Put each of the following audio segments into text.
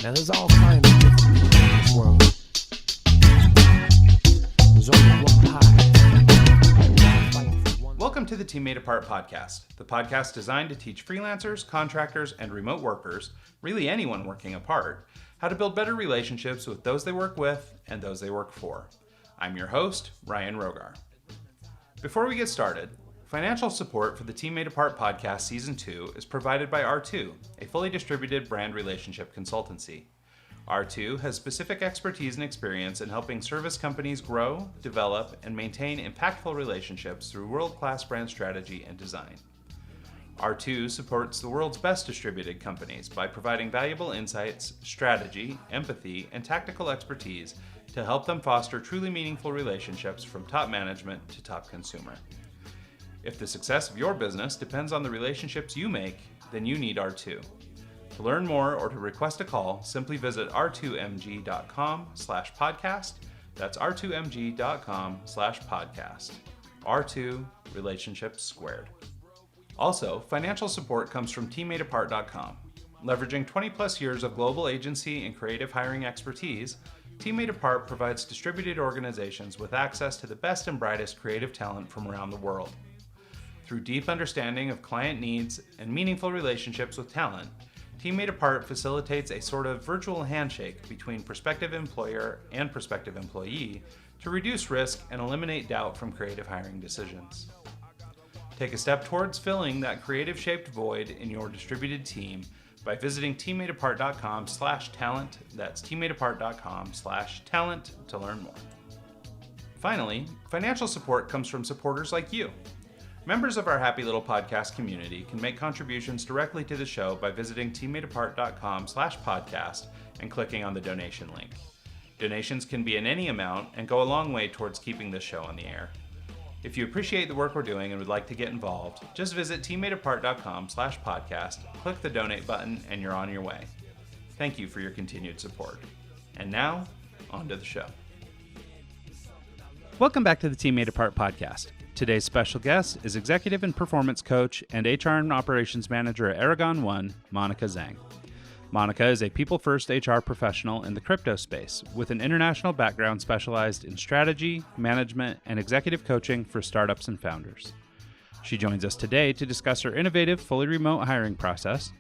Now there's all kinds of different people in this world. There's only one pie. And we're all fighting for one. Welcome to the Team Made Apart podcast, the podcast designed to teach freelancers, contractors, and remote workers, really anyone working apart, how to build better relationships with those they work with and those they work for. I'm your host, Ryan Rogar. Before we get started, financial support for the Team Made Apart podcast Season 2 is provided by R2, a fully distributed brand relationship consultancy. R2 has specific expertise and experience in helping service companies grow, develop, and maintain impactful relationships through world-class brand strategy and design. R2 supports the world's best distributed companies by providing valuable insights, strategy, empathy, and tactical expertise to help them foster truly meaningful relationships from top management to top consumer. If the success of your business depends on the relationships you make, then you need R2. To learn more or to request a call, simply visit r2mg.com/podcast. That's r2mg.com/podcast. R2, Relationships Squared. Also, financial support comes from teammadeapart.com. Leveraging 20 plus years of global agency and creative hiring expertise, Team Made Apart provides distributed organizations with access to the best and brightest creative talent from around the world. Through deep understanding of client needs and meaningful relationships with talent, Team Made Apart facilitates a sort of virtual handshake between prospective employer and prospective employee to reduce risk and eliminate doubt from creative hiring decisions. Take a step towards filling that creative-shaped void in your distributed team by visiting teammadeapart.com/talent. That's teammadeapart.com/talent to learn more. Finally, financial support comes from supporters like you. Members of our Happy Little Podcast community can make contributions directly to the show by visiting teammadeapart.com/podcast and clicking on the donation link. Donations can be in any amount and go a long way towards keeping this show on the air. If you appreciate the work we're doing and would like to get involved, just visit teammadeapart.com/podcast, click the donate button, and you're on your way. Thank you for your continued support. And now, on to the show. Welcome back to the Team Made Apart podcast. Today's special guest is Executive and Performance Coach and HR and Operations Manager at Aragon One, Monica Zeng. Monica is a people-first HR professional in the crypto space with an international background specialized in strategy, management, and executive coaching for startups and founders. She joins us today to discuss her innovative, fully remote hiring process,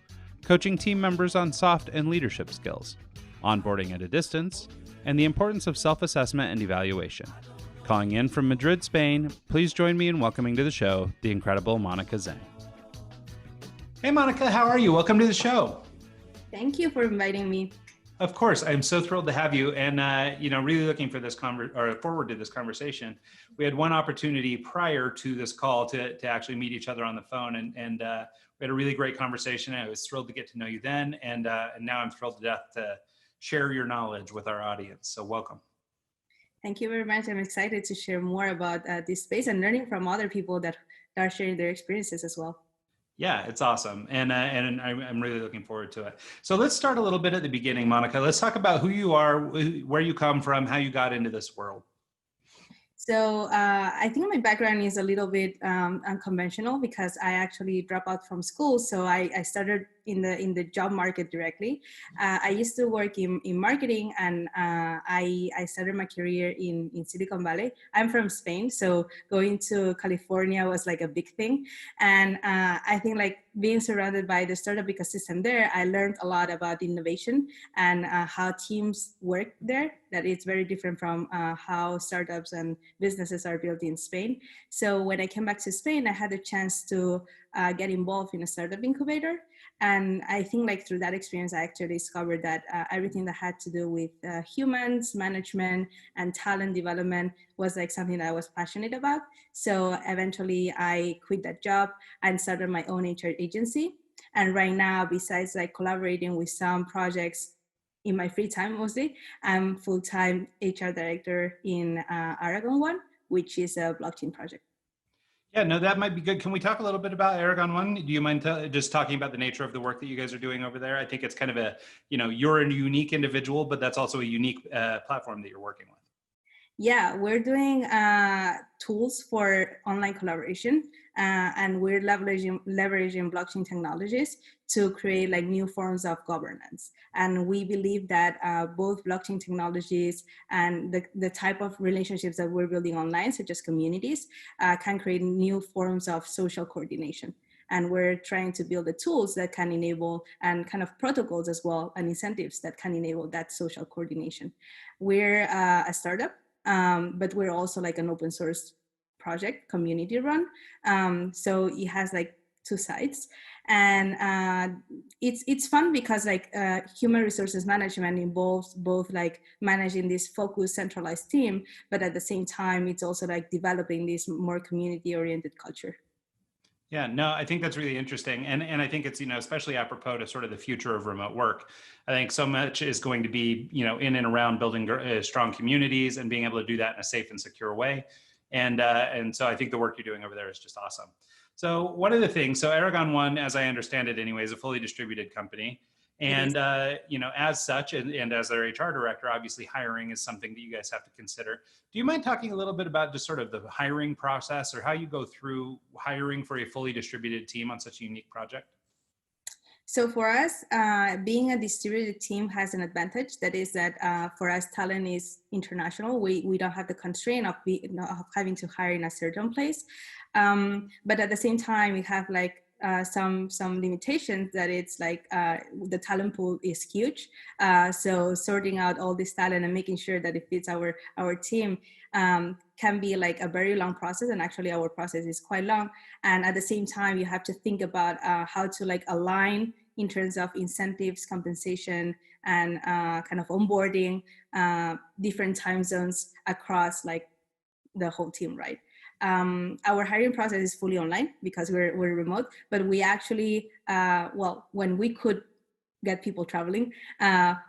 coaching team members on soft and leadership skills, onboarding at a distance, and the importance of self-assessment and evaluation. Calling in from Madrid, Spain, please join me in welcoming to the show the incredible Monica Zeng. Hey, Monica, how are you? Welcome to the show. Thank you for inviting me. Of course, I'm so thrilled to have you, and really looking for this forward to this conversation. We had one opportunity prior to this call to actually meet each other on the phone, and we had a really great conversation. I was thrilled to get to know you then, and now I'm thrilled to death to share your knowledge with our audience. So welcome. Thank you very much. I'm excited to share more about this space and learning from other people that are sharing their experiences as well. Yeah, it's awesome. And I'm really looking forward to it. So let's start a little bit at the beginning, Monica. Let's talk about who you are, where you come from, how you got into this world. So I think my background is a little bit unconventional because I actually dropped out from school. So I started in the job market directly. I used to work in marketing, and I started my career in Silicon Valley. I'm from Spain, so going to California was like a big thing. And I think like being surrounded by the startup ecosystem there, I learned a lot about innovation and how teams work there, that it's very different from how startups and businesses are built in Spain. So when I came back to Spain, I had a chance to get involved in a startup incubator. And I think like through that experience, I actually discovered that everything that had to do with humans, management, and talent development was like something that I was passionate about. So eventually I quit that job and started my own HR agency. And right now, besides like collaborating with some projects in my free time mostly, I'm full-time HR director in Aragon One, which is a blockchain project. Yeah, no, that might be good. Can we talk a little bit about Aragon One? Do you mind just talking about the nature of the work that you guys are doing over there? I think it's kind of you're a unique individual, but that's also a unique platform that you're working with. Yeah, we're doing tools for online collaboration. and we're leveraging blockchain technologies to create like new forms of governance. And we believe that both blockchain technologies and the type of relationships that we're building online, such as communities, can create new forms of social coordination. And we're trying to build the tools that can enable, and kind of protocols as well, and incentives that can enable that social coordination. We're a startup, but we're also like an open source project, community run. So it has like two sides. And it's fun because like human resources management involves both like managing this focused centralized team, but at the same time, it's also like developing this more community oriented culture. Yeah, no, I think that's really interesting. And I think it's, especially apropos to sort of the future of remote work. I think so much is going to be, in and around building strong communities and being able to do that in a safe and secure way. And so I think the work you're doing over there is just awesome. So one of the things, so Aragon One, as I understand it anyway, is a fully distributed company. And, as such, and as their HR director, obviously hiring is something that you guys have to consider. Do you mind talking a little bit about just sort of the hiring process, or how you go through hiring for a fully distributed team on such a unique project? So for us, being a distributed team has an advantage. That is that for us, talent is international. We don't have the constraint of having to hire in a certain place. But at the same time, we have like some limitations, that it's like the talent pool is huge. So sorting out all this talent and making sure that it fits our team can be like a very long process. And actually our process is quite long. And at the same time, you have to think about how to like align in terms of incentives, compensation, and kind of onboarding different time zones across like the whole team, right? Our hiring process is fully online because we're remote, but we actually, when we could get people traveling,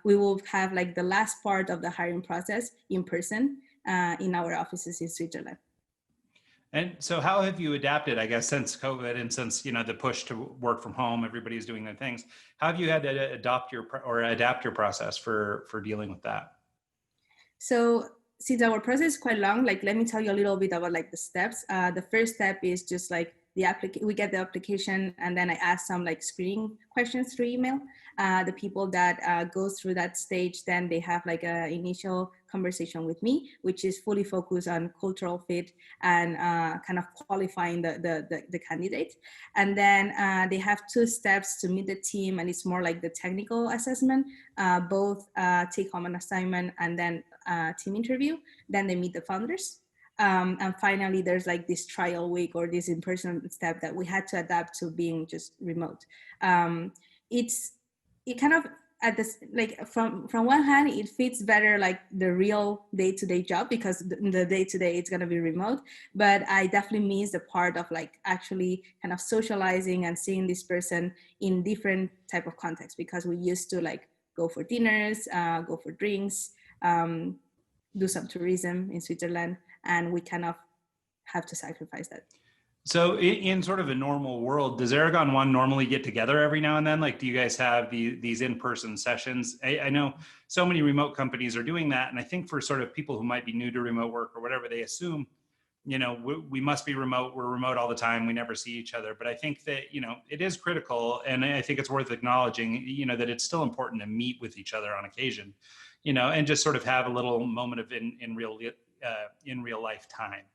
we will have like the last part of the hiring process in person in our offices in Switzerland. And so how have you adapted, I guess, since COVID and since, the push to work from home, everybody's doing their things. How have you had to adapt your process for dealing with that? So since our process is quite long, like, let me tell you a little bit about like the steps. The first step is just like we get the application, and then I ask some like screening questions through email. The people that go through that stage, then they have like an initial conversation with me, which is fully focused on cultural fit and kind of qualifying the candidate. And then they have two steps to meet the team, and it's more like the technical assessment, both take home an assignment and then team interview. Then they meet the founders. And finally, there's like this trial week or this in-person step that we had to adapt to being just remote. It kind of, at this, like from one hand, it fits better like the real day-to-day job, because the day-to-day it's going to be remote. But I definitely miss the part of like actually kind of socializing and seeing this person in different type of contexts, because we used to like go for dinners, go for drinks, do some tourism in Switzerland, and we kind of have to sacrifice that. So in sort of a normal world, does Aragon One normally get together every now and then? Like, do you guys have these in-person sessions? I know so many remote companies are doing that. And I think for sort of people who might be new to remote work or whatever, they assume, we must be remote. We're remote all the time. We never see each other. But I think that, it is critical. And I think it's worth acknowledging, that it's still important to meet with each other on occasion, and just sort of have a little moment of in real life time.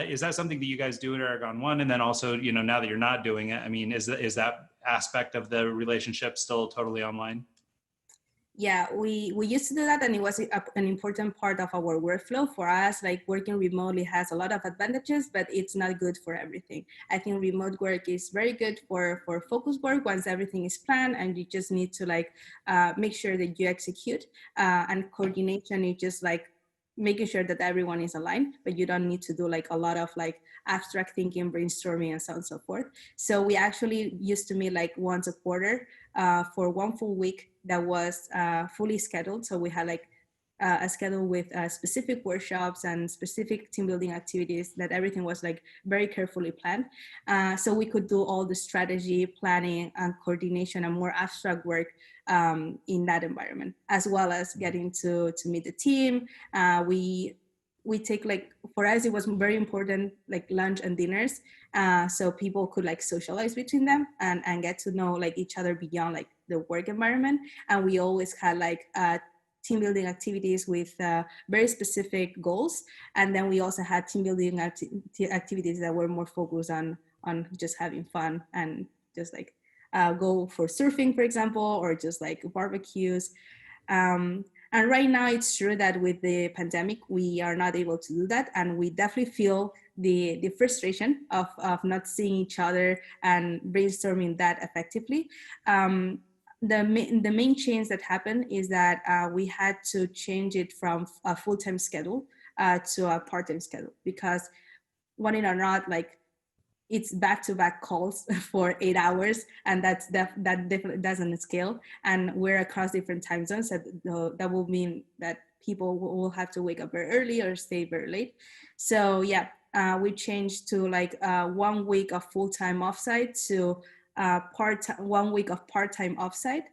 Is that something that you guys do at Aragon One? And then also, now that you're not doing it, I mean, is that aspect of the relationship still totally online? Yeah, we used to do that, and it was an important part of our workflow. For us, like working remotely has a lot of advantages, but it's not good for everything. I think remote work is very good for focus work once everything is planned, and you just need to like make sure that you execute. And coordination is just like making sure that everyone is aligned, but you don't need to do like a lot of like abstract thinking, brainstorming, and so on and so forth. So we actually used to meet like once a quarter for one full week that was fully scheduled. So we had like a schedule with specific workshops and specific team building activities, that everything was like very carefully planned. So we could do all the strategy, planning, and coordination and more abstract work in that environment, as well as getting to meet the team. We we take like, for us, it was very important, like lunch and dinners. So people could like socialize between them and get to know like each other beyond like the work environment. And we always had like team building activities with very specific goals. And then we also had team building activities that were more focused on just having fun and just like go for surfing, for example, or just like barbecues. And right now it's true that with the pandemic, we are not able to do that. And we definitely feel the frustration of not seeing each other and brainstorming that effectively. The main change that happened is that we had to change it from a full-time schedule to a part-time schedule, because want it or not, like it's back-to-back calls for 8 hours, and that definitely doesn't scale. And we're across different time zones, so that will mean that people will have to wake up very early or stay very late. So yeah, we changed to like 1 week of full-time offsite to 1 week of part-time offsite.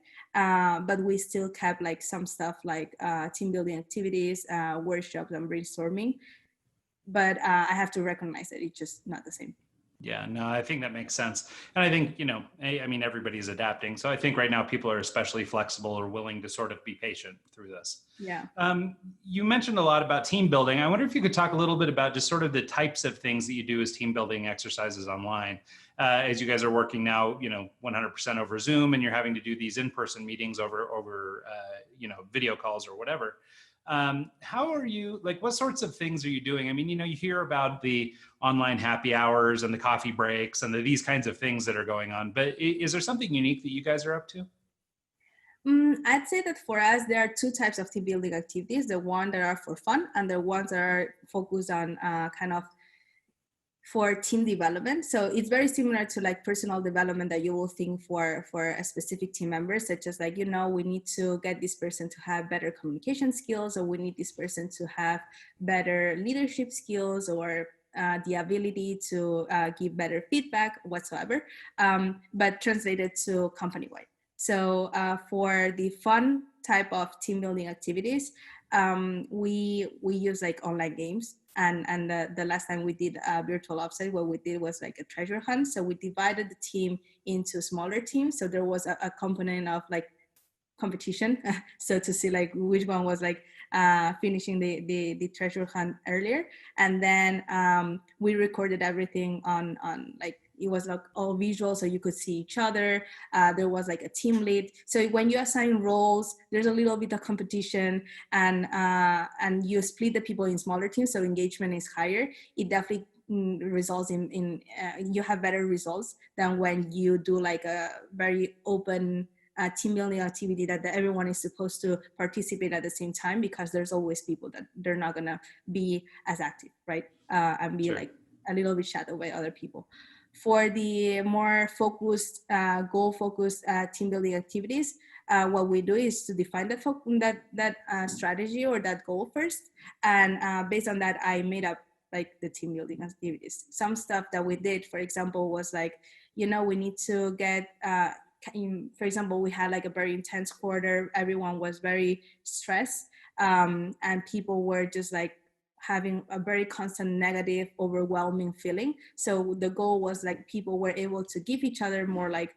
But we still kept like some stuff like team building activities, workshops, and brainstorming. But I have to recognize that it's just not the same. Yeah, no, I think that makes sense. And I think, I mean, everybody's adapting. So I think right now people are especially flexible or willing to sort of be patient through this. Yeah. You mentioned a lot about team building. I wonder if you could talk a little bit about just sort of the types of things that you do as team building exercises online. As you guys are working now, 100% over Zoom, and you're having to do these in-person meetings over video calls or whatever. How are you, like, what sorts of things are you doing? I mean, you hear about the online happy hours and the coffee breaks and these kinds of things that are going on, but is there something unique that you guys are up to? I'd say that for us, there are two types of team building activities: the ones that are for fun and the ones that are focused on kind of for team development. So it's very similar to like personal development that you will think for a specific team member, such as like, we need to get this person to have better communication skills, or we need this person to have better leadership skills, or the ability to give better feedback whatsoever, but translated to company-wide. So for the fun type of team building activities, we use like online games. And the last time we did a virtual offsite, what we did was like a treasure hunt. So we divided the team into smaller teams. So there was a component of like competition. So to see like which one was like finishing the treasure hunt earlier. And then we recorded everything on like, it was like all visual, so you could see each other. There was like a team lead. So when you assign roles, there's a little bit of competition, and you split the people in smaller teams, so engagement is higher. It definitely results in you have better results than when you do like a very open team building activity that everyone is supposed to participate at the same time, because there's always people that they're not gonna be as active, right? And be like a little bit shadowed by other people. For the more focused, goal-focused team building activities, what we do is to define that strategy or that goal first, and based on that, I made up like the team building activities. Some stuff that we did, for example, was like, we need to get. For example, we had like a very intense quarter. Everyone was very stressed, and people were just like having a very constant negative, overwhelming feeling. So the goal was like people were able to give each other more like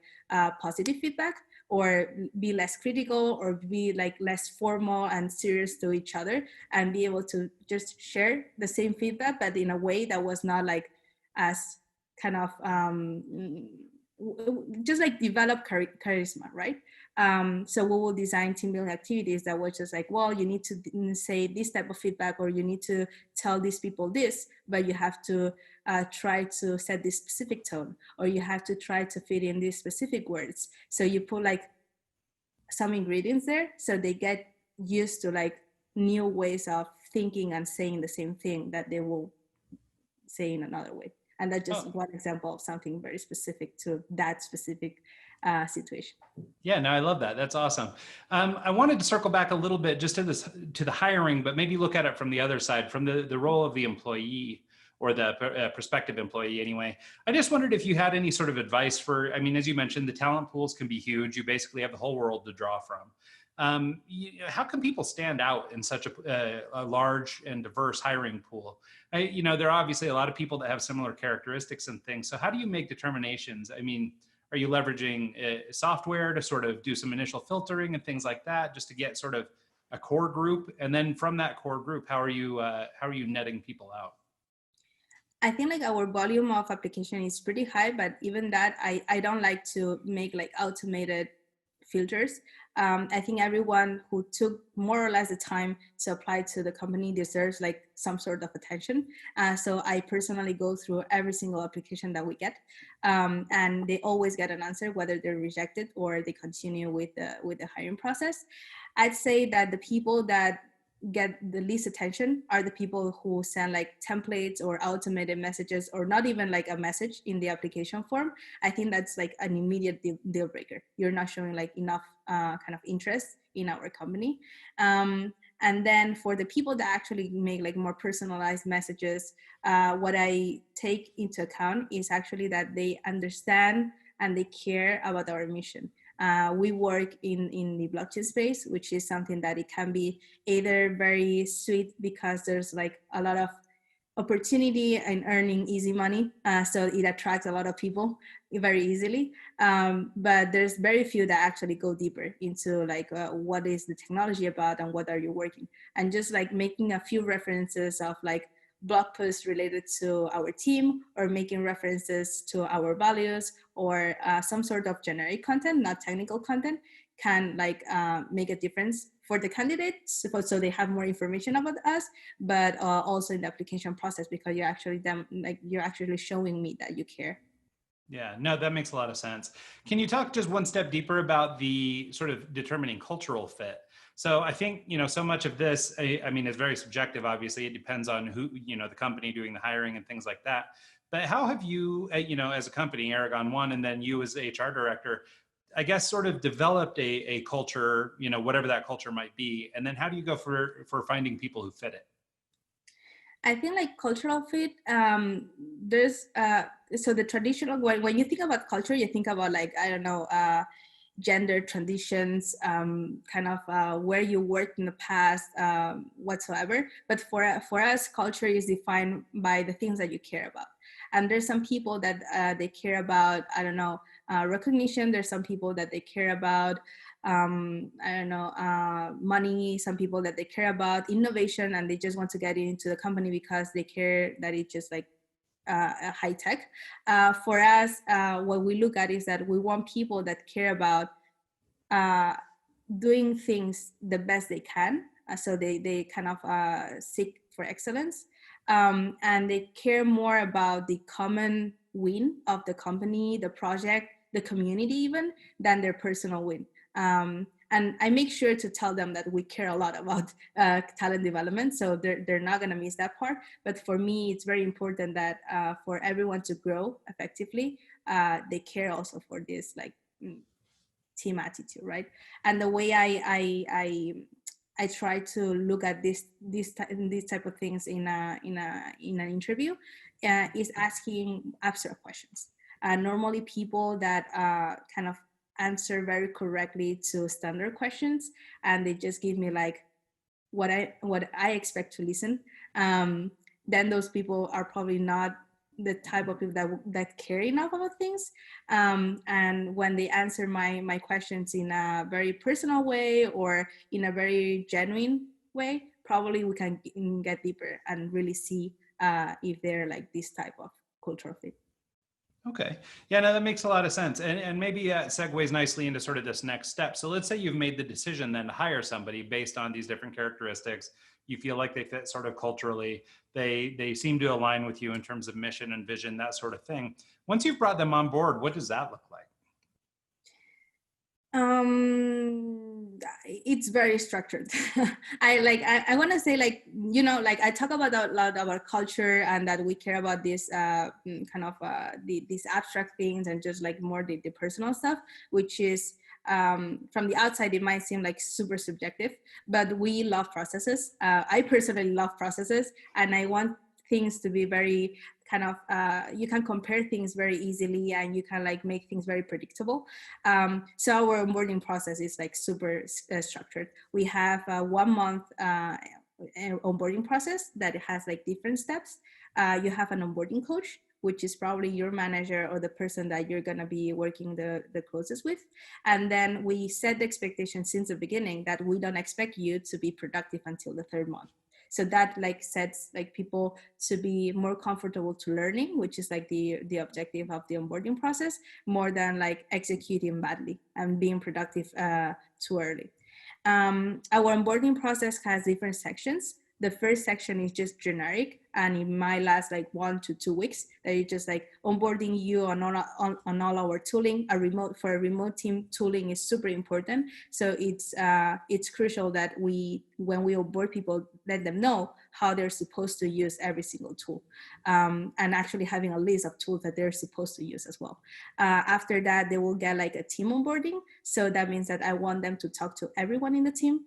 positive feedback, or be less critical, or be like less formal and serious to each other, and be able to just share the same feedback, but in a way that was not like as kind of just like develop charisma, right? So we will design team building activities that were just like, well, you need to say this type of feedback, or you need to tell these people this, but you have to try to set this specific tone, or you have to try to fit in these specific words. So you put like some ingredients there, so they get used to like new ways of thinking and saying the same thing that they will say in another way. And that's just one example of something very specific to that specific situation. Yeah, no, I love that. That's awesome. I wanted to circle back a little bit just to the hiring, but maybe look at it from the other side, from the role of the employee, or the prospective employee anyway. I just wondered if you had any sort of advice for, I mean, as you mentioned, the talent pools can be huge. You basically have the whole world to draw from. how can people stand out in such a large and diverse hiring pool? There are obviously a lot of people that have similar characteristics and things. So how do you make determinations? I mean, are you leveraging software to sort of do some initial filtering and things like that, just to get sort of a core group? And then from that core group, how are you netting people out? I think like our volume of application is pretty high, but even that, I don't like to make like automated filters. I think everyone who took more or less the time to apply to the company deserves like some sort of attention. So I personally go through every single application that we get, and they always get an answer, whether they're rejected or they continue with the hiring process. I'd say that the people that get the least attention are the people who send like templates or automated messages, or not even like a message in the application form. I think that's like an immediate deal breaker. You're not showing like enough kind of interest in our company. And then for the people that actually make like more personalized messages, what I take into account is actually that they understand and they care about our mission. We work in the blockchain space, which is something that it can be either very sweet because there's like a lot of opportunity and earning easy money. So it attracts a lot of people very easily. But there's very few that actually go deeper into like what is the technology about and what are you working. And just like making a few references of like blog posts related to our team, or making references to our values, or some sort of generic content, not technical content, can like make a difference for the candidates, so they have more information about us, but also in the application process, because you're actually showing me that you care. Yeah, no, that makes a lot of sense. Can you talk just one step deeper about the sort of determining cultural fit? So I think, so much of this, I mean, is very subjective, obviously. It depends on who, the company doing the hiring and things like that. But how have you, as a company, Aragon One, and then you as the HR director, I guess, sort of developed a culture, whatever that culture might be? And then how do you go for finding people who fit it? I think like cultural fit, there's, so the traditional, when you think about culture, you think about like, I don't know, gender transitions, kind of where you worked in the past, whatsoever. But for us, culture is defined by the things that you care about. And there's some people that they care about, I don't know, recognition. There's some people that they care about, I don't know, money. Some people that they care about innovation, and they just want to get into the company because they care that it's just like high tech. For us, what we look at is that we want people that care about doing things the best they can. So they kind of seek for excellence, and they care more about the common win of the company, the project, the community even, than their personal win. And I make sure to tell them that we care a lot about talent development, so they're not going to miss that part. But for me, it's very important that for everyone to grow effectively, they care also for this like team attitude, right? And the way I try to look at this type of things in an interview is asking abstract questions. Normally, people that kind of answer very correctly to standard questions, and they just give me like what I expect to listen, then those people are probably not the type of people that care enough about things. And when they answer my questions in a very personal way or in a very genuine way, probably we can get deeper and really see if they're like this type of cultural fit. Okay. Yeah, no, that makes a lot of sense. And maybe segues nicely into sort of this next step. So let's say you've made the decision then to hire somebody based on these different characteristics. You feel like they fit sort of culturally. They seem to align with you in terms of mission and vision, that sort of thing. Once you've brought them on board, what does that look like? It's very structured. I want to say like, like I talk about a lot about culture and that we care about this kind of these abstract things and just like more the personal stuff, which is from the outside it might seem like super subjective, but we love processes. I personally love processes, and I want things to be very kind of you can compare things very easily, and you can like make things very predictable. So our onboarding process is like super structured. We have a 1 month onboarding process that has like different steps. You have an onboarding coach, which is probably your manager or the person that you're going to be working the closest with. And then we set the expectation since the beginning that we don't expect you to be productive until the 3rd month. So that like sets like people to be more comfortable to learning, which is like the objective of the onboarding process, more than like executing badly and being productive too early. Our onboarding process has different sections. The first section is just generic, and it might last like 1 to 2 weeks. That is just like onboarding you on all our tooling. For a remote team, tooling is super important. So it's crucial that when we onboard people, let them know how they're supposed to use every single tool, and actually having a list of tools that they're supposed to use as well. After that, they will get like a team onboarding. So that means that I want them to talk to everyone in the team.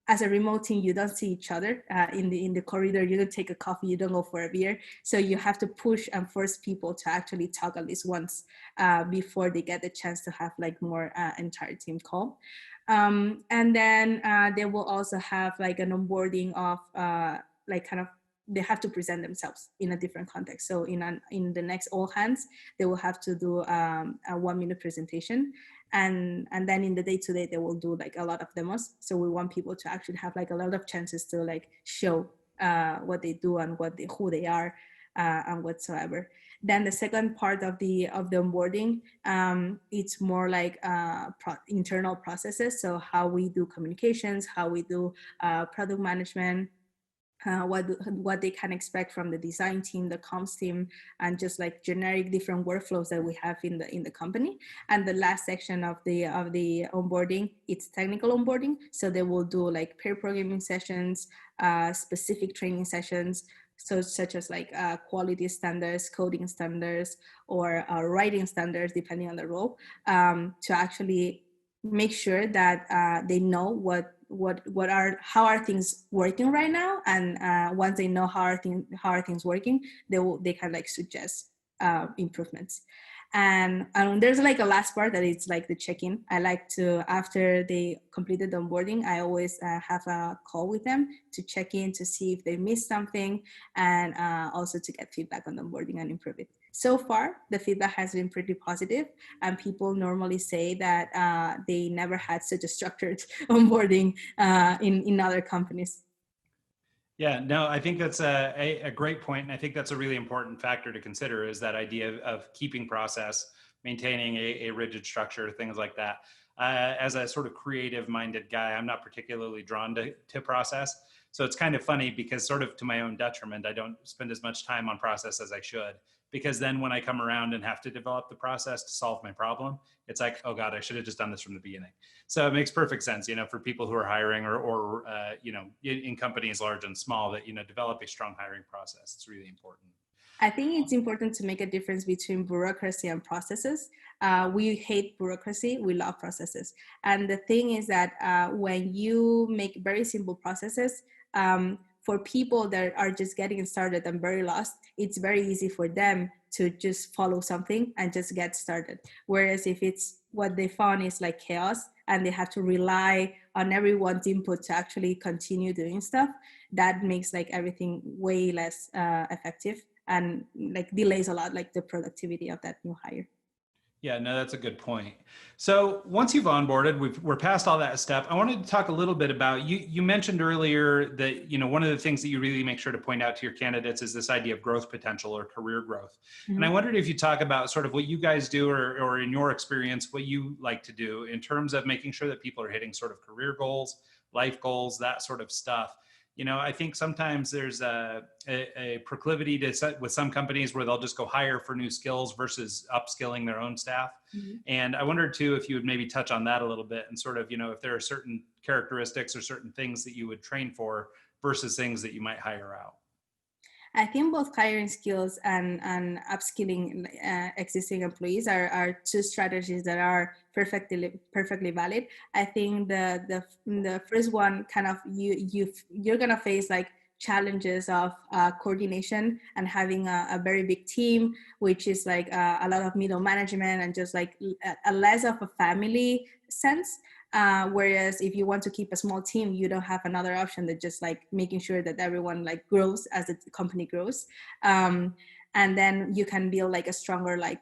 As a remote team, you don't see each other in the corridor. You don't take a coffee. You don't go for a beer. So you have to push and force people to actually talk at least once before they get the chance to have like more entire team call. And then they will also have like an onboarding of like kind of, they have to present themselves in a different context. So in the next all hands, they will have to do a 1 minute presentation. And then in the day-to-day, they will do like a lot of demos. So we want people to actually have like a lot of chances to like show what they do and who they are and whatsoever. Then the second part of the onboarding, it's more like internal processes. So how we do communications, how we do product management, what they can expect from the design team, the comms team, and just like generic different workflows that we have in the company. And the last section of the onboarding, it's technical onboarding. So they will do like pair programming sessions, specific training sessions, so such as like quality standards, coding standards, or writing standards, depending on the role, to actually make sure that they know how are things working right now, and once they know how are things working, they can like suggest improvements. And there's like a last part that it's like the check-in. I like to, after they completed the onboarding, I always have a call with them to check in to see if they missed something, and also to get feedback on the onboarding and improve it. So far, the feedback has been pretty positive, and people normally say that they never had such a structured onboarding in other companies. Yeah, no, I think that's a great point. And I think that's a really important factor to consider, is that idea of keeping process, maintaining a rigid structure, things like that. As a sort of creative minded guy, I'm not particularly drawn to process. So it's kind of funny because, sort of to my own detriment, I don't spend as much time on process as I should. Because then when I come around and have to develop the process to solve my problem, it's like, oh God, I should have just done this from the beginning. So it makes perfect sense, for people who are hiring or in companies large and small, that, develop a strong hiring process. It's really important. I think it's important to make a difference between bureaucracy and processes. We hate bureaucracy, we love processes. And the thing is that when you make very simple processes, for people that are just getting started and very lost, it's very easy for them to just follow something and just get started. Whereas if it's what they found is like chaos and they have to rely on everyone's input to actually continue doing stuff, that makes like everything way less effective, and like delays a lot like the productivity of that new hire. Yeah, no, that's a good point. So once you've onboarded, we're past all that step. I wanted to talk a little bit about, you mentioned earlier that, one of the things that you really make sure to point out to your candidates is this idea of growth potential or career growth. Mm-hmm. And I wondered if you talk about sort of what you guys do, or in your experience, what you like to do in terms of making sure that people are hitting sort of career goals, life goals, that sort of stuff. I think sometimes there's a proclivity with some companies where they'll just go hire for new skills versus upskilling their own staff. Mm-hmm. And I wondered too, if you would maybe touch on that a little bit, and sort of, if there are certain characteristics or certain things that you would train for versus things that you might hire out. I think both hiring skills and upskilling existing employees are two strategies that are perfectly valid. I think the first one, kind of you're gonna face like challenges of coordination and having a very big team, which is like a lot of middle management and just like a less of a family sense. Whereas if you want to keep a small team, you don't have another option than just like making sure that everyone like grows as the company grows. And then you can build like a stronger like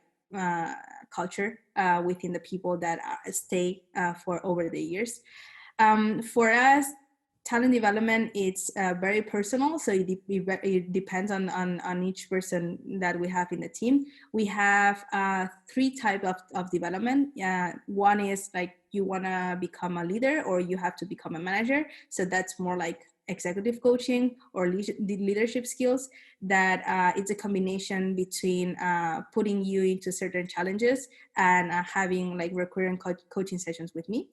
culture within the people that stay for over the years. For us, talent development, it's very personal, so it depends on each person that we have in the team. We have 3 types of development. One is like you want to become a leader or you have to become a manager, so that's more like executive coaching or leadership skills. That it's a combination between putting you into certain challenges and having like recurrent coaching sessions with me.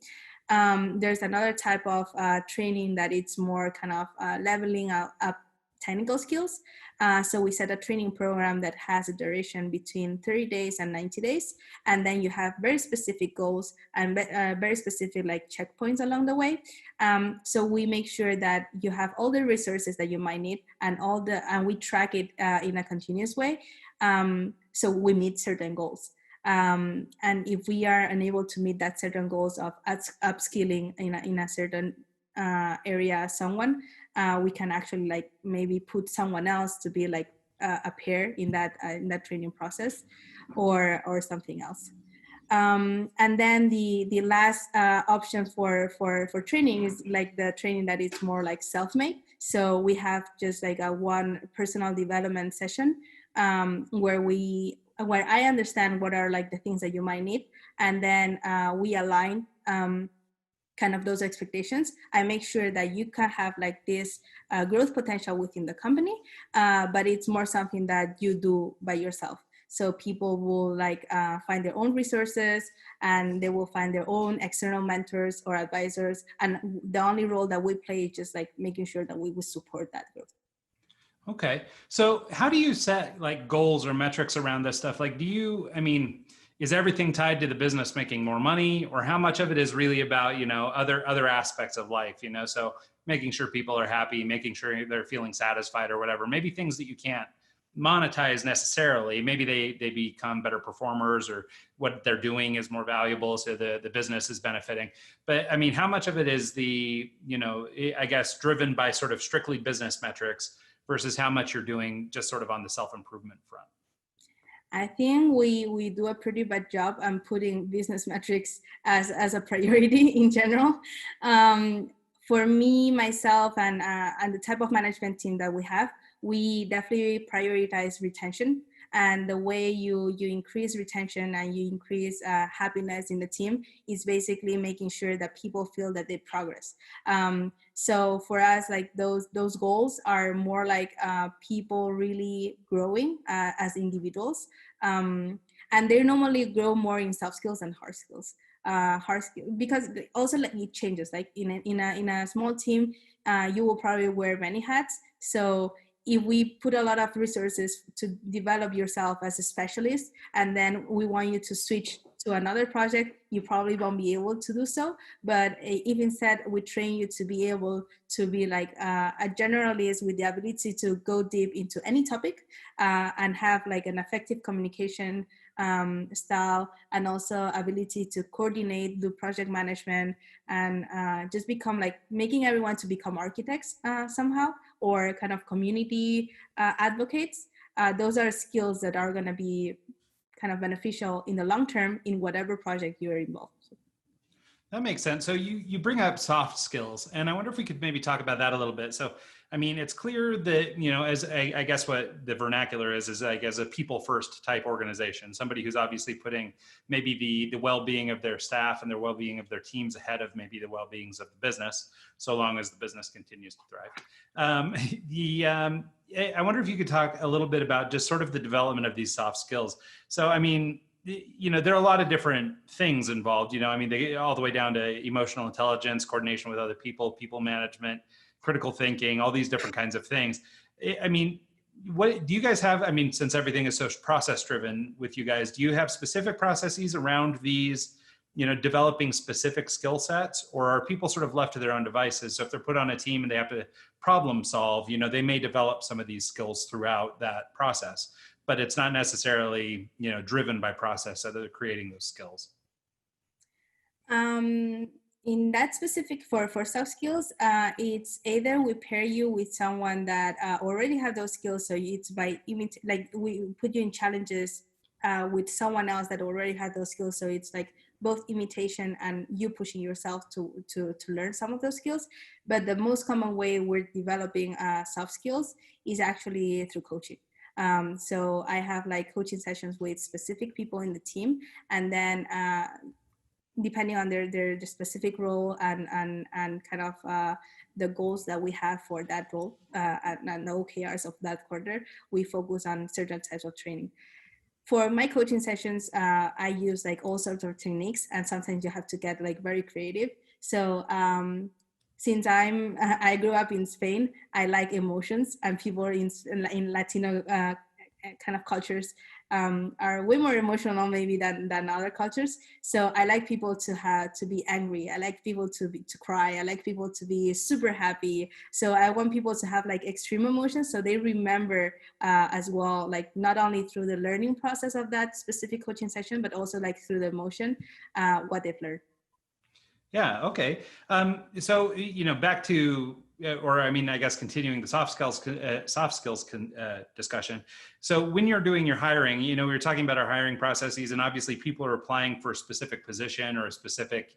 There's another type of training that it's more kind of leveling up technical skills. So we set a training program that has a duration between 30 days and 90 days. And then you have very specific goals and very specific like checkpoints along the way. So we make sure that you have all the resources that you might need and and we track it in a continuous way. So we meet certain goals. And if we are unable to meet that certain goals of upskilling in a certain area, someone, we can actually like maybe put someone else to be like a pair in that training process, or something else. And then the last option for training is like the training that is more like self-made. So we have just like a one personal development session where I understand what are like the things that you might need, and then we align kind of those expectations. I make sure that you can have like this growth potential within the company, but it's more something that you do by yourself. So people will like find their own resources, and they will find their own external mentors or advisors. And the only role that we play is just like making sure that we will support that growth. Okay. So how do you set like goals or metrics around this stuff? Like, is everything tied to the business making more money, or how much of it is really about, other aspects of life, so making sure people are happy, making sure they're feeling satisfied or whatever, maybe things that you can't monetize necessarily. Maybe they become better performers, or what they're doing is more valuable, so the business is benefiting. But how much of it is I guess driven by sort of strictly business metrics versus how much you're doing just sort of on the self-improvement front? I think we do a pretty bad job on putting business metrics as a priority in general. For me, myself, and the type of management team that we have, we definitely prioritize retention. And the way you increase retention and you increase happiness in the team is basically making sure that people feel that they progress. So for us, like those goals are more like people really growing as individuals. And they normally grow more in soft skills and hard skills. Because also like it changes. Like in a small team, you will probably wear many hats. So if we put a lot of resources to develop yourself as a specialist, and then we want you to switch to another project, you probably won't be able to do so. But if instead we train you to be able to be like a generalist with the ability to go deep into any topic and have like an effective communication style, and also ability to coordinate, do project management, and just become like making everyone to become architects somehow, or kind of community advocates. Those are skills that are going to be kind of beneficial in the long term in whatever project you're involved. That makes sense. So you bring up soft skills, and I wonder if we could maybe talk about that a little bit. So, it's clear that, as I guess what the vernacular is like as a people first type organization, somebody who's obviously putting maybe the well-being of their staff and their well-being of their teams ahead of maybe the well-beings of the business, so long as the business continues to thrive. I wonder if you could talk a little bit about just sort of the development of these soft skills. So, there are a lot of different things involved, they get all the way down to emotional intelligence, coordination with other people, people management, critical thinking, all these different kinds of things. What do you guys have? Since everything is so process driven with you guys, do you have specific processes around these developing specific skill sets, or are people sort of left to their own devices? So if they're put on a team and they have to problem solve, they may develop some of these skills throughout that process, but it's not necessarily, driven by process that they're creating those skills. In that specific for soft skills, it's either we pair you with someone that already have those skills, so it's by like we put you in challenges with someone else that already had those skills, so it's like both imitation and you pushing yourself to learn some of those skills. But the most common way we're developing soft skills is actually through coaching. So I have like coaching sessions with specific people in the team, and then depending on their specific role and kind of the goals that we have for that role and the OKRs of that quarter, we focus on certain types of training. For my coaching sessions, I use like all sorts of techniques, and sometimes you have to get like very creative. So since I grew up in Spain, I like emotions, and people in Latino kind of cultures are way more emotional maybe than other cultures. So I like people to be angry. I like people to cry. I like people to be super happy. So I want people to have like extreme emotions, so they remember as well, like not only through the learning process of that specific coaching session, but also like through the emotion, what they've learned. Yeah. Okay. So, back to, or I mean, I guess continuing the soft skills discussion. So when you're doing your hiring, we were talking about our hiring processes, and obviously people are applying for a specific position or a specific,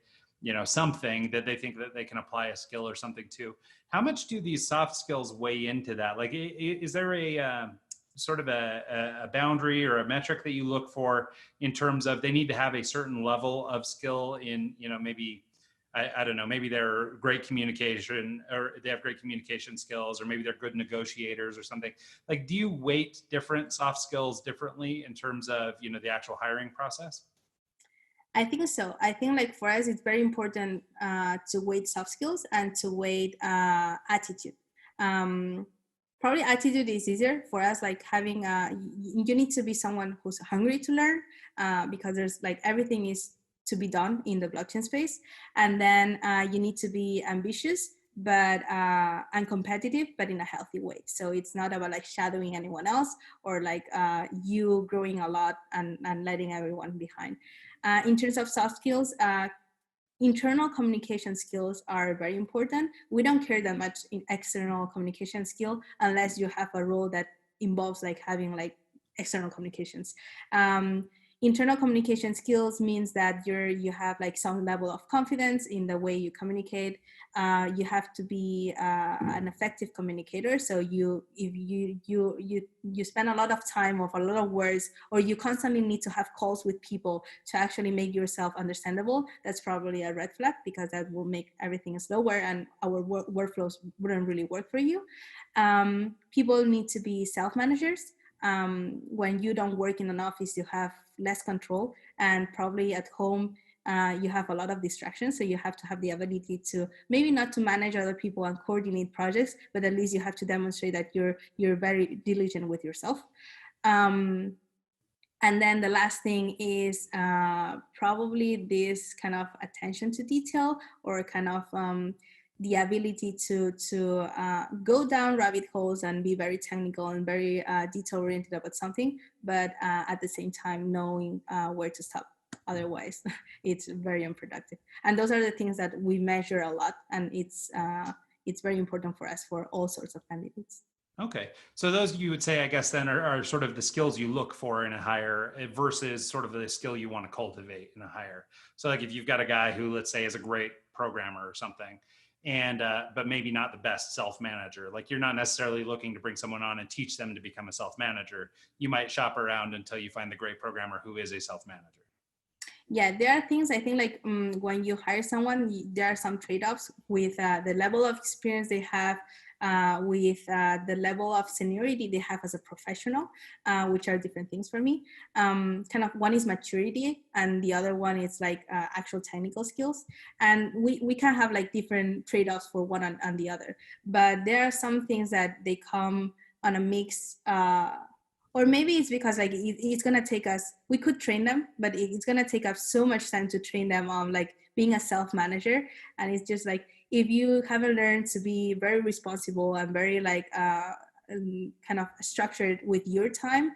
something that they think that they can apply a skill or something to. How much do these soft skills weigh into that? Like, is there a sort of a boundary or a metric that you look for in terms of they need to have a certain level of skill in, maybe, I don't know, maybe they're great communication, or they have great communication skills, or maybe they're good negotiators or something. Like, do you weight different soft skills differently in terms of, the actual hiring process? I think so. I think like for us, it's very important to weight soft skills and to weight attitude. Probably attitude is easier for us, like having, you need to be someone who's hungry to learn because there's like everything is to be done in the blockchain space. And then you need to be ambitious, but and competitive, but in a healthy way. So it's not about like shadowing anyone else, or like you growing a lot and letting everyone behind. In terms of soft skills, internal communication skills are very important. We don't care that much in external communication skill unless you have a role that involves like having like external communications. Internal communication skills means that you have like some level of confidence in the way you communicate. You have to be an effective communicator. So if you spend a lot of time of a lot of words, or you constantly need to have calls with people to actually make yourself understandable, that's probably a red flag, because that will make everything slower and our workflows wouldn't really work for you. People need to be self-managers. When you don't work in an office, you have less control, and probably at home you have a lot of distractions, so you have to have the ability to maybe not to manage other people and coordinate projects, but at least you have to demonstrate that you're very diligent with yourself. And then the last thing is probably this kind of attention to detail, or kind of the ability to go down rabbit holes and be very technical and very detail oriented about something, but at the same time knowing where to stop. Otherwise, it's very unproductive. And those are the things that we measure a lot, and it's very important for us for all sorts of candidates. Okay. So those, you would say, I guess, then are sort of the skills you look for in a hire versus sort of the skill you want to cultivate in a hire. So like if you've got a guy who, let's say, is a great programmer or something, and but maybe not the best self-manager, like you're not necessarily looking to bring someone on and teach them to become a self-manager. You might shop around until you find the great programmer who is a self-manager. Yeah, there are things, I think, like when you hire someone, there are some trade-offs with the level of experience they have, with the level of seniority they have as a professional, which are different things for me. Kind of one is maturity, and the other one is like actual technical skills. And we can have like different trade-offs for one and the other. But there are some things that they come on a mix or maybe it's because like it's gonna take us. We could train them, but it's gonna take us so much time to train them on like being a self-manager. And it's just like if you haven't learned to be very responsible and very like kind of structured with your time,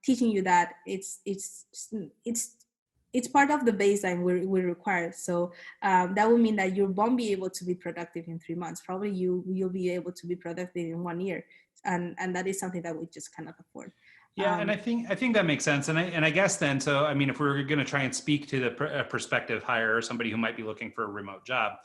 teaching you that it's part of the baseline we require. So that will mean that you won't be able to be productive in 3 months. Probably you'll be able to be productive in 1 year, and that is something that we just cannot afford. Yeah, and I think that makes sense. And I guess then, so I mean, if we're going to try and speak to the prospective hire, or somebody who might be looking for a remote job,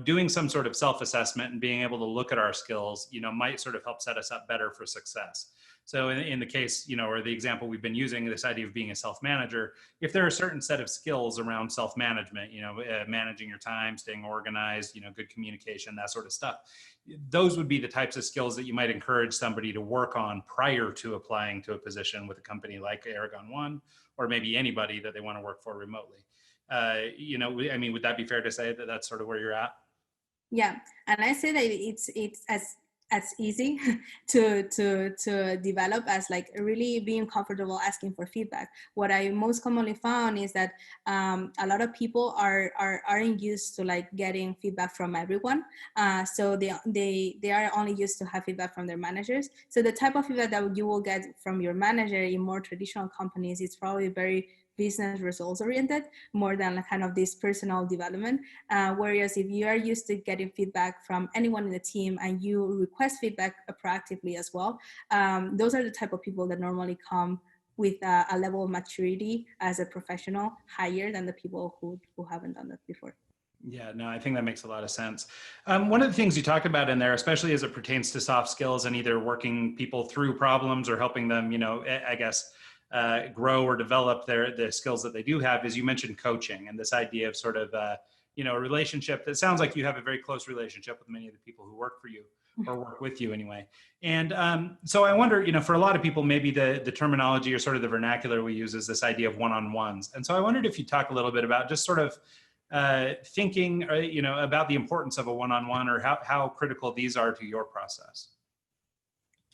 doing some sort of self-assessment and being able to look at our skills, might sort of help set us up better for success. So in the case, or the example we've been using, this idea of being a self-manager, if there are a certain set of skills around self-management, managing your time, staying organized, good communication, that sort of stuff, those would be the types of skills that you might encourage somebody to work on prior to applying to a position with a company like Aragon One, or maybe anybody that they want to work for remotely. I mean, would that be fair to say that that's sort of where you're at? Yeah, and I say that it's as easy to develop as like really being comfortable asking for feedback. What I most commonly found is that a lot of people aren't used to like getting feedback from everyone. So they are only used to have feedback from their managers. So the type of feedback that you will get from your manager in more traditional companies is probably very business results oriented, more than kind of this personal development. Whereas if you are used to getting feedback from anyone in the team and you request feedback proactively as well, those are the type of people that normally come with a level of maturity as a professional higher than the people who haven't done that before. Yeah, no, I think that makes a lot of sense. One of the things you talked about in there, especially as it pertains to soft skills and either working people through problems or helping them, I guess, grow or develop the skills that they do have, is you mentioned coaching and this idea of sort of, a relationship that sounds like you have a very close relationship with many of the people who work for you or work with you anyway. And so I wonder, for a lot of people, maybe the terminology or sort of the vernacular we use is this idea of one-on-ones. And so I wondered if you talk a little bit about just sort of thinking, about the importance of a one-on-one, or how critical these are to your process.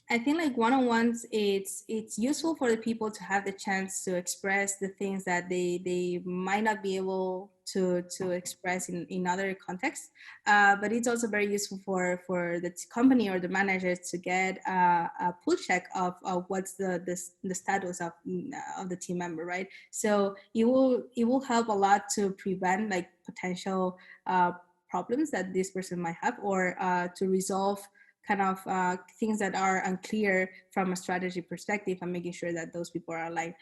I think like one-on-ones, it's useful for the people to have the chance to express the things that they might not be able to express in other contexts. But it's also very useful for the company or the managers to get a pull check of what's the status of the team member, right? So it will help a lot to prevent like potential problems that this person might have, or to resolve kind of things that are unclear from a strategy perspective, and making sure that those people are aligned.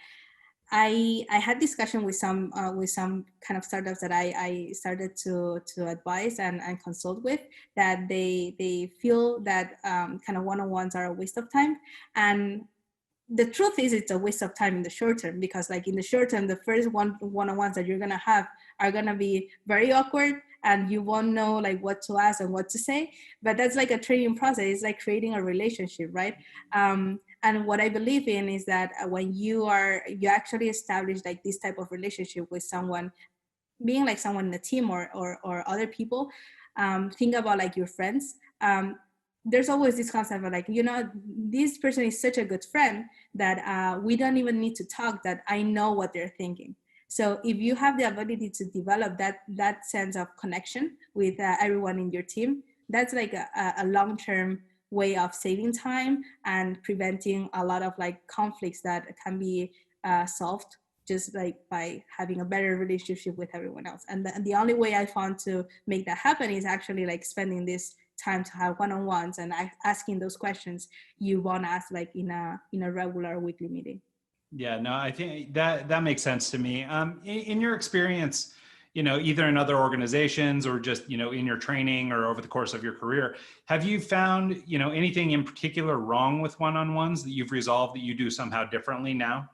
I had discussion with some kind of startups that I started to advise and consult with, that they feel that kind of one-on-ones are a waste of time. And the truth is, it's a waste of time in the short term, because like in the short term, the first one-on-ones that you're gonna have are gonna be very awkward, and you won't know like what to ask and what to say. But that's like a training process. It's like creating a relationship, right? And what I believe in is that when you actually establish like this type of relationship with someone, being like someone in the team or other people, think about like your friends. There's always this concept of like, this person is such a good friend that we don't even need to talk, that I know what they're thinking. So if you have the ability to develop that sense of connection with everyone in your team, that's like a long-term way of saving time and preventing a lot of like conflicts that can be solved just like by having a better relationship with everyone else. And the only way I found to make that happen is actually like spending this time to have one-on-ones and asking those questions you want to ask like in a regular weekly meeting. Yeah, no, I think that makes sense to me. In your experience, either in other organizations or just, in your training or over the course of your career, have you found, anything in particular wrong with one-on-ones that you've resolved that you do somehow differently now?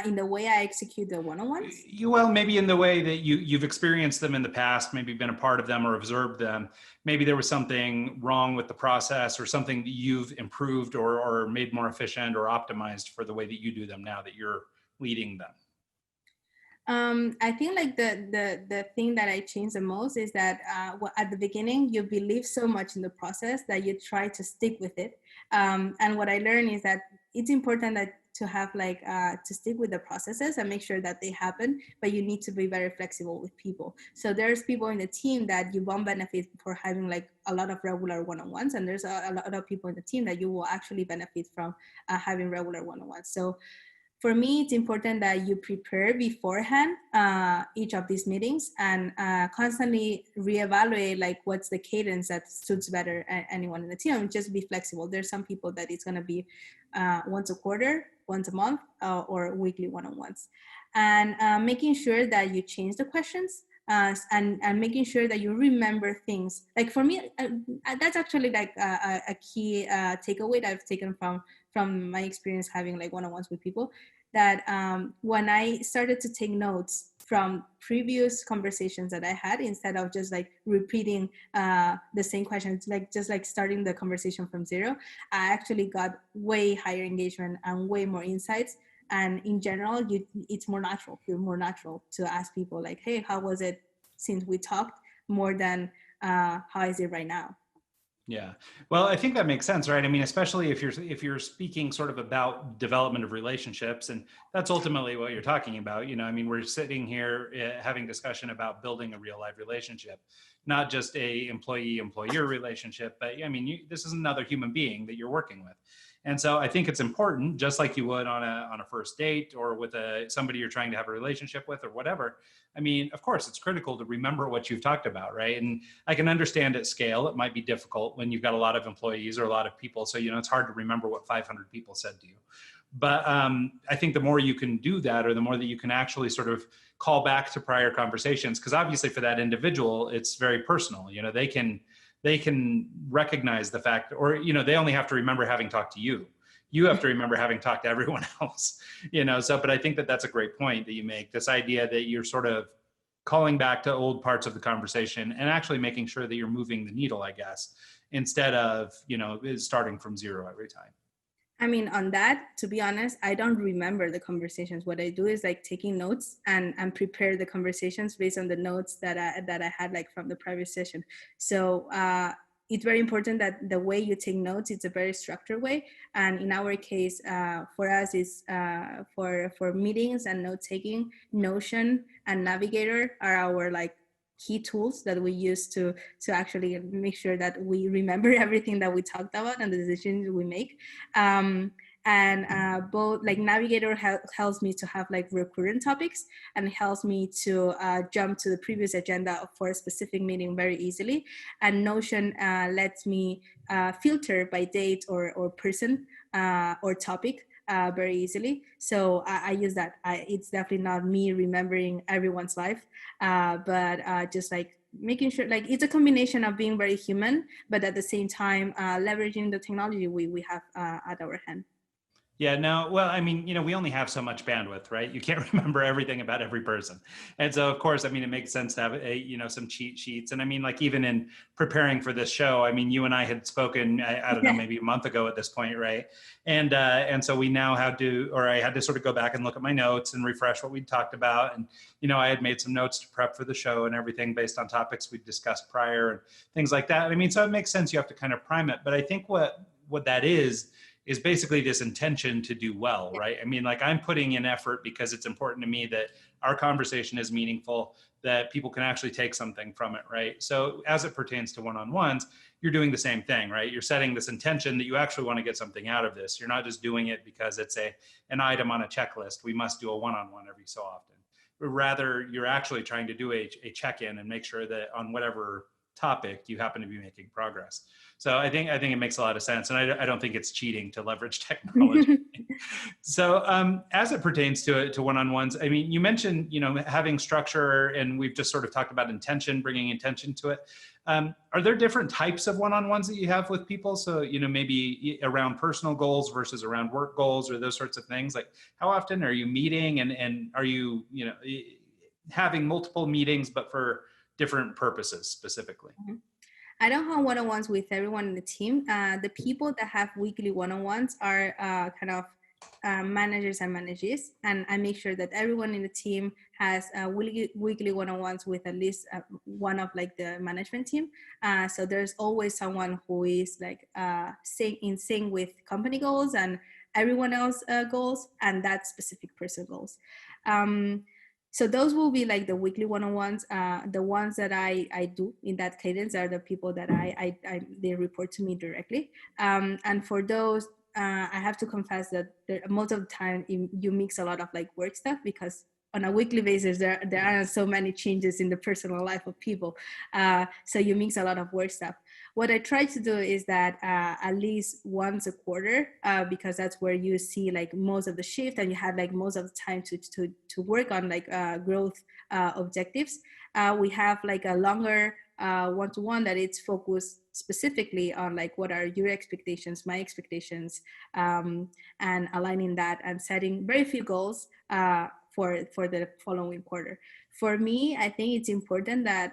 In the way I execute the one-on-ones? Well, maybe in the way that you've experienced them in the past, maybe been a part of them or observed them. Maybe there was something wrong with the process or something that you've improved or made more efficient or optimized for the way that you do them now that you're leading them. I think like the thing that I changed the most is that at the beginning you believe so much in the process that you try to stick with it. And what I learned is that it's important that to have like to stick with the processes and make sure that they happen, but you need to be very flexible with people. So there's people in the team that you won't benefit for having like a lot of regular one-on-ones, and there's a lot of people in the team that you will actually benefit from having regular one-on-ones. So for me, it's important that you prepare beforehand each of these meetings and constantly reevaluate like what's the cadence that suits better anyone in the team. And just be flexible. There's some people that it's going to be once a quarter, once a month, or weekly one-on-ones. And making sure that you change the questions and making sure that you remember things. Like for me, that's actually like a key takeaway that I've taken from my experience having like one-on-ones with people, that when I started to take notes from previous conversations that I had, instead of just like repeating the same questions, like just like starting the conversation from zero, I actually got way higher engagement and way more insights. And in general, it's more natural. Feel more natural to ask people like, hey, how was it since we talked, more than how is it right now? Yeah. Well, I think that makes sense, right? I mean, especially if you're speaking sort of about development of relationships, and that's ultimately what you're talking about. I mean, we're sitting here having discussion about building a real life relationship, not just a employee-employer relationship, but I mean, this is another human being that you're working with. And so I think it's important, just like you would on a first date or with somebody you're trying to have a relationship with or whatever. I mean, of course, it's critical to remember what you've talked about, right? And I can understand at scale, it might be difficult when you've got a lot of employees or a lot of people. So, it's hard to remember what 500 people said to you. But I think the more you can do that, or the more that you can actually sort of call back to prior conversations, because obviously for that individual, it's very personal. They can recognize the fact, or, they only have to remember having talked to you. You have to remember having talked to everyone else, so, but I think that that's a great point that you make, this idea that you're sort of calling back to old parts of the conversation and actually making sure that you're moving the needle, I guess, instead of, starting from zero every time. I mean, on that, to be honest, I don't remember the conversations. What I do is like taking notes and prepare the conversations based on the notes that I had like from the previous session. So it's very important that the way you take notes, it's a very structured way. And in our case, for us, is for meetings and note taking, Notion and Navigator are our like key tools that we use to actually make sure that we remember everything that we talked about and the decisions we make. And both like Navigator helps me to have like recurrent topics, and helps me to jump to the previous agenda for a specific meeting very easily. And Notion lets me filter by date or person or topic very easily. So I use that. It's definitely not me remembering everyone's life, but just like making sure, like it's a combination of being very human, but at the same time leveraging the technology we have at our hand. Yeah, no, well, I mean, we only have so much bandwidth, right? You can't remember everything about every person. And so, of course, I mean, it makes sense to have some cheat sheets. And I mean, like even in preparing for this show, I mean, you and I had spoken, I don't know, maybe a month ago at this point, right? And so we now had to, or I had to sort of go back and look at my notes and refresh what we'd talked about. And, I had made some notes to prep for the show and everything based on topics we'd discussed prior and things like that. I mean, so it makes sense you have to kind of prime it. But I think what that is basically this intention to do well, right? I mean, like I'm putting in effort because it's important to me that our conversation is meaningful, that people can actually take something from it, right? So as it pertains to one-on-ones, you're doing the same thing, right? You're setting this intention that you actually want to get something out of this. You're not just doing it because it's an item on a checklist. We must do a one-on-one every so often. But rather, you're actually trying to do a check-in and make sure that on whatever topic you happen to be making progress. So I think it makes a lot of sense, and I don't think it's cheating to leverage technology. So as it pertains to one-on-ones, I mean, you mentioned having structure, and we've just sort of talked about intention, bringing intention to it. Are there different types of one-on-ones that you have with people? So maybe around personal goals versus around work goals, or those sorts of things. Like how often are you meeting, and are you having multiple meetings, but for different purposes specifically? Mm-hmm. I don't have one-on-ones with everyone in the team. The people that have weekly one-on-ones are kind of managers and managees, and I make sure that everyone in the team has weekly one-on-ones with at least one of like the management team. So there's always someone who is like in sync with company goals and everyone else goals and that specific person goals. So those will be like the weekly one-on-ones. The ones that I do in that cadence are the people that they report to me directly. And for those, I have to confess that most of the time you mix a lot of like work stuff, because on a weekly basis there are so many changes in the personal life of people. So you mix a lot of work stuff. What I try to do is that at least once a quarter, because that's where you see like most of the shift and you have like most of the time to work on like growth objectives. We have like a longer one-to-one that it's focused specifically on like what are your expectations, my expectations, and aligning that and setting very few goals for the following quarter. For me, I think it's important that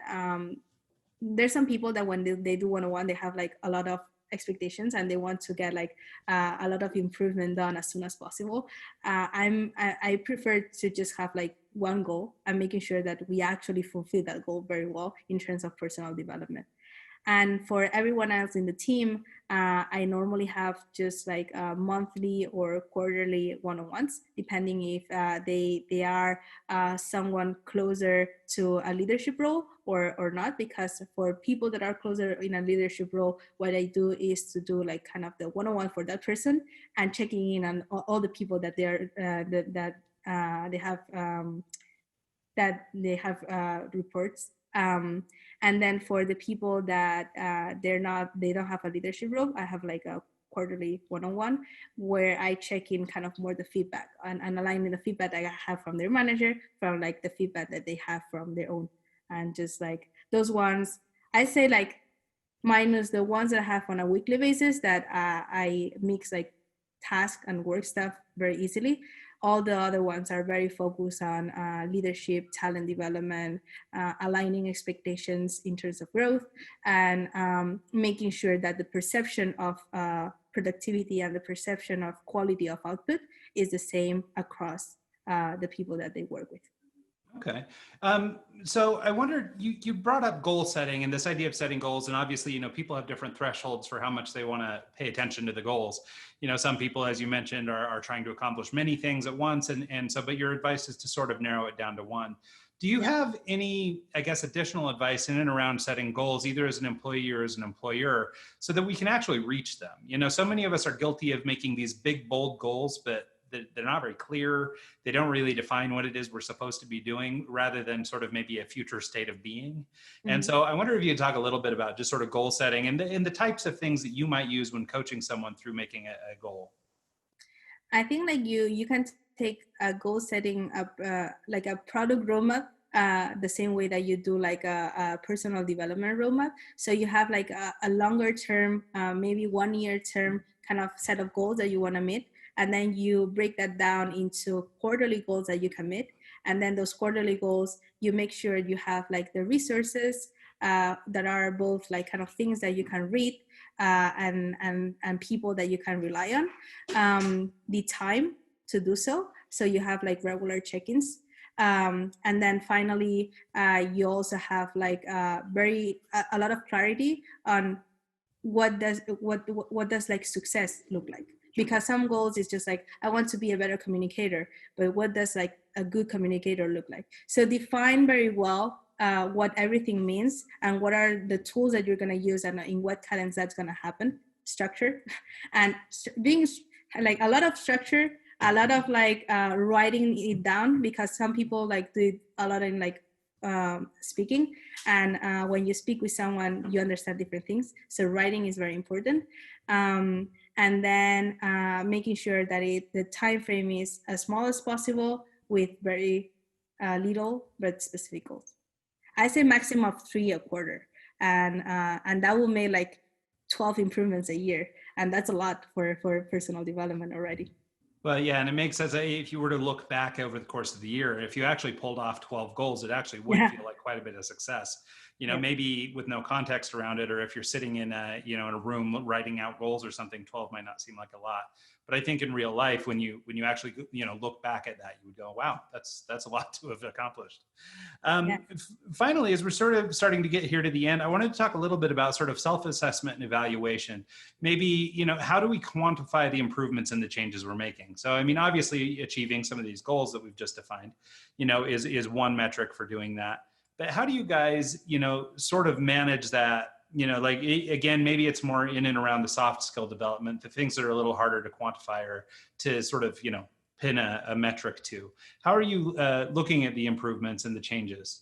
there's some people that when they do one-on-one, they have like a lot of expectations and they want to get like a lot of improvement done as soon as possible. I prefer to just have like one goal and making sure that we actually fulfill that goal very well in terms of personal development. And for everyone else in the team, I normally have just like monthly or quarterly one-on-ones, depending if they are someone closer to a leadership role or not. Because for people that are closer in a leadership role, what I do is to do like kind of the one-on-one for that person and checking in on all the people that they are that they have reports. And then for the people that they don't have a leadership role, I have like a quarterly one-on-one where I check in kind of more the feedback and aligning the feedback that I have from their manager, from like the feedback that they have from their own. And just like those ones, I say like minus the ones that I have on a weekly basis that I mix like task and work stuff very easily. All the other ones are very focused on leadership, talent development, aligning expectations in terms of growth, and making sure that the perception of productivity and the perception of quality of output is the same across the people that they work with. Okay. So I wondered, you brought up goal setting and this idea of setting goals. And obviously, people have different thresholds for how much they want to pay attention to the goals. Some people, as you mentioned, are trying to accomplish many things at once. But your advice is to sort of narrow it down to one. Do you have any, I guess, additional advice in and around setting goals, either as an employee or as an employer, so that we can actually reach them? So many of us are guilty of making these big, bold goals, but they're not very clear. They don't really define what it is we're supposed to be doing, rather than sort of maybe a future state of being. Mm-hmm. And so I wonder if you could talk a little bit about just sort of goal setting and the types of things that you might use when coaching someone through making a goal. I think like you can take a goal setting up like a product roadmap, the same way that you do like a personal development roadmap. So you have like a longer term, maybe 1 year term kind of set of goals that you want to meet. And then you break that down into quarterly goals that you commit. And then those quarterly goals, you make sure you have like the resources that are both like kind of things that you can read and people that you can rely on, the time to do so. So you have like regular check-ins. And then finally, you also have like a lot of clarity on what does like success look like. Because some goals is just like, I want to be a better communicator, but what does like a good communicator look like? So define very well what everything means and what are the tools that you're going to use and in what cadence that's going to happen. Structure and being like a lot of structure, a lot of like writing it down, because some people like do a lot in like speaking, and when you speak with someone you understand different things, so writing is very important. And then making sure that the time frame is as small as possible with very little but specific goals. I say maximum of 3 a quarter, and that will make like 12 improvements a year, and that's a lot for personal development already. Well, yeah, and it makes sense. If you were to look back over the course of the year, if you actually pulled off 12 goals, it actually would feel like quite a bit of success. Maybe with no context around it, or if you're sitting in a room writing out goals or something, 12 might not seem like a lot. But I think in real life, when you actually, look back at that, you would go, wow, that's a lot to have accomplished. Finally, as we're sort of starting to get here to the end, I wanted to talk a little bit about sort of self-assessment and evaluation. Maybe, how do we quantify the improvements and the changes we're making? So, I mean, obviously achieving some of these goals that we've just defined, is one metric for doing that. But how do you guys, sort of manage that? Again, maybe it's more in and around the soft skill development, the things that are a little harder to quantify or to sort of, pin a metric to. How are you looking at the improvements and the changes?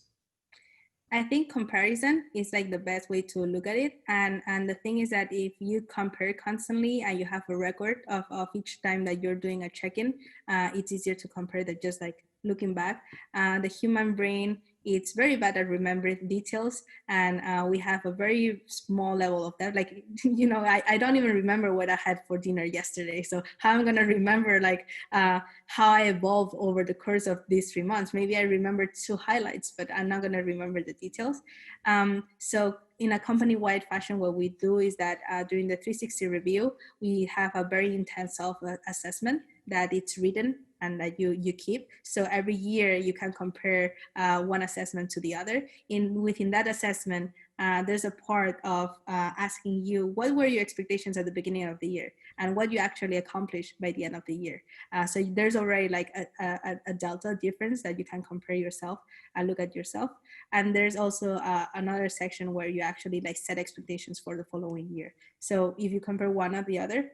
I think comparison is like the best way to look at it. And the thing is that if you compare constantly and you have a record of each time that you're doing a check-in, it's easier to compare than just like looking back. The human brain, it's very bad at remembering details, and we have a very small level of that. Like, I don't even remember what I had for dinner yesterday. So how am I going to remember how I evolved over the course of these 3 months? Maybe I remember 2 highlights, but I'm not going to remember the details. So in a company-wide fashion, what we do is that during the 360 review, we have a very intense self-assessment that it's written and that you keep. So every year you can compare one assessment to the other. Within that assessment, there's a part of asking you, what were your expectations at the beginning of the year and what you actually accomplished by the end of the year. So there's already like a delta difference that you can compare yourself and look at yourself. And there's also another section where you actually like set expectations for the following year. So if you compare one or the other,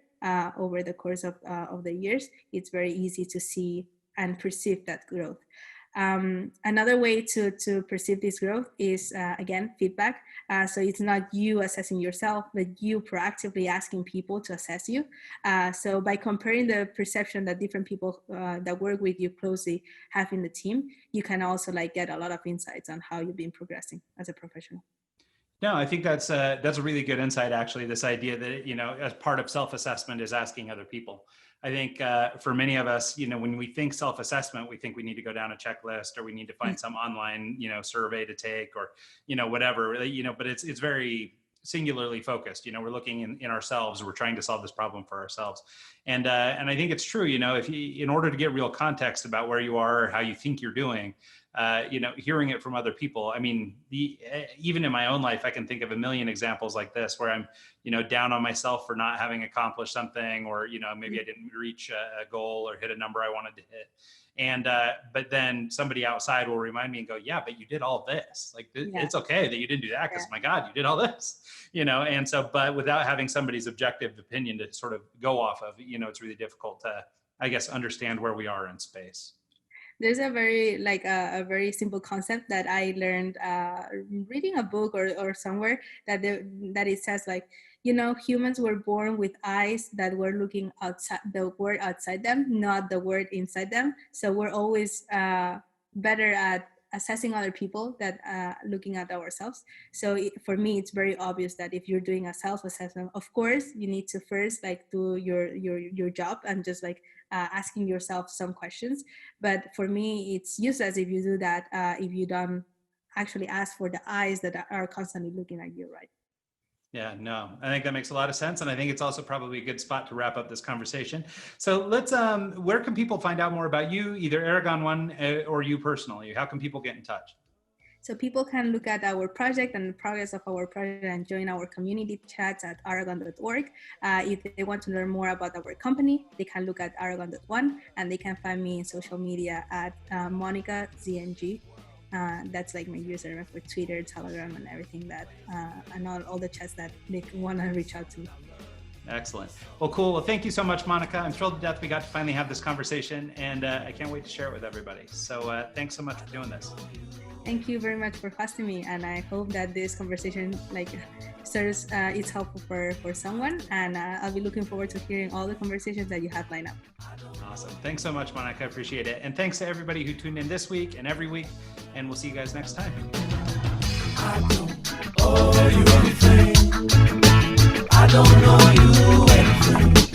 over the course of the years, it's very easy to see and perceive that growth. Another way to perceive this growth is, again, feedback. So it's not you assessing yourself, but you proactively asking people to assess you. So by comparing the perception that different people that work with you closely have in the team, you can also like get a lot of insights on how you've been progressing as a professional. No, I think that's a really good insight, actually, this idea that, as part of self-assessment is asking other people. I think for many of us, when we think self-assessment, we think we need to go down a checklist or we need to find some online, survey to take or, whatever, but it's very singularly focused. We're looking in ourselves, we're trying to solve this problem for ourselves. And I think it's true, if you, in order to get real context about where you are or how you think you're doing, hearing it from other people. I mean, even in my own life, I can think of a million examples like this where I'm, down on myself for not having accomplished something, or, maybe I didn't reach a goal or hit a number I wanted to hit. And, but then somebody outside will remind me and go, yeah, but you did all this. Like, it's okay that you didn't do that because my God, you did all this, and so, but without having somebody's objective opinion to sort of go off of, it's really difficult to, I guess, understand where we are in space. There's a very a very simple concept that I learned reading a book or somewhere that it says like, humans were born with eyes that were looking outside the world outside them, not the world inside them. So we're always better at assessing other people than looking at ourselves. So for me, it's very obvious that if you're doing a self-assessment, of course, you need to first do your job and just asking yourself some questions. But for me, it's useless if you do that if you don't actually ask for the eyes that are constantly looking at you, right? Yeah, no, I think that makes a lot of sense. And I think it's also probably a good spot to wrap up this conversation. So let's, where can people find out more about you, either Aragon One or you personally? How can people get in touch? So people can look at our project and the progress of our project and join our community chats at aragon.org. If they want to learn more about our company, they can look at Aragon.one, and they can find me in social media at Monica Zeng. That's like my username for Twitter, Telegram, and everything that, and all the chats that they want to reach out to me. Excellent. Well, cool. Well, thank you so much, Monica. I'm thrilled to death we got to finally have this conversation, and I can't wait to share it with everybody. So thanks so much for doing this. Thank you very much for hosting me, and I hope that this conversation serves it's helpful for someone, and I'll be looking forward to hearing all the conversations that you have lined up. Awesome. Thanks so much, Monica. I appreciate it. And thanks to everybody who tuned in this week and every week, and we'll see you guys next time. I don't owe you anything. I don't know you anything.